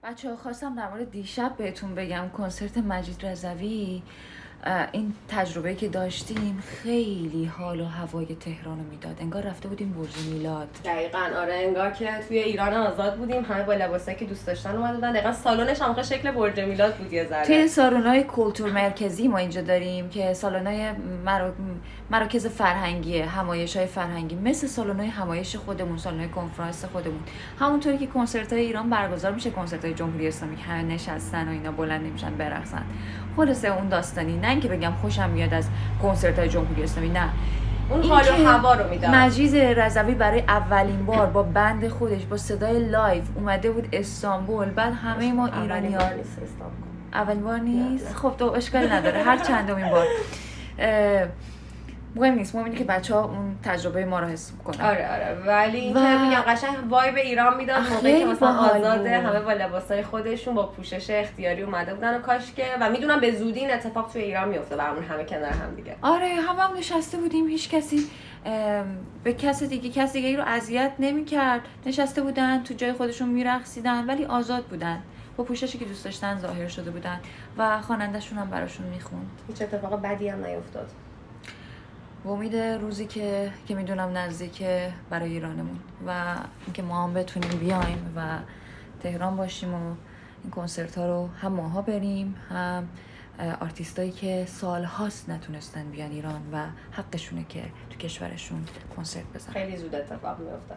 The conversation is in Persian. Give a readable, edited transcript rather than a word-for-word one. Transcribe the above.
بچه‌ها خواستم در مورد دیشب بهتون بگم کنسرت مجید رضوی. این تجربه‌ای که داشتیم خیلی حال و هوای تهران رو میداد، انگار رفته بودیم برج میلاد. دقیقاً آره، انگار که توی ایران آزاد بودیم، همه با لباسایی که دوست داشتن اومده بودن. دقیقاً سالنش هم شکل برج میلاد بود یه ذره. توی سالن‌های کلتور مرکزی ما اینجا داریم که سالن‌های مراکز فرهنگی، همایش‌های فرهنگی، مثل سالن‌های همایش خودمون، سالن‌های کنفرانس خودمون، همونطوری که کنسرت‌های ایران برگزار میشه، کنسرت‌های جمهوری اسلامی که همه نشستن و اینا بلند نمیشن برقصن. خلاصه اون داستانی، نه اینکه بگم خوشم میاد از کنسرت‌های جمهوری اسلامی، نه، اون حال و هوا رو میداد. مجید رضوی برای اولین بار با بند خودش با صدای لایو اومده بود استانبول. بعد همه ما ایرانی‌ها اولین بار نیست. خب تو اشکال نداره، هر چندمین بار مهم نیست، مهم اینه که بچه‌ها اون تجربه ما رو حس کنن. آره ولی اینکه میگم قشنگ وایب ایران میداد، موقعی که مثلا آزاده همه با لباسای خودشون با پوشش اختیاری اومده بودن و کاشکه، و میدونم به زودی این اتفاق توی ایران میفته برامون همه کنار هم دیگه. آره هم نشسته بودیم، هیچ کسی به کسی دیگه ای رو اذیت نمی‌کرد، نشسته بودن تو جای خودشون میرقصیدن ولی آزاد بودن، با پوششی که دوست داشتن ظاهر شده بودن و خواننده‌شون هم براشون میخوند. هیچ اتفاق بدی هم نیفتاد. با امید روزی که میدونم نزدیکه برای ایرانمون و اینکه ما هم بتونیم بیایم و تهران باشیم و این کنسرت ها رو هم ماها بریم، هم آرتیستایی که سالهاست نتونستن بیان ایران و حقشونه که تو کشورشون کنسرت بزنن. خیلی زود اتفاق میفته.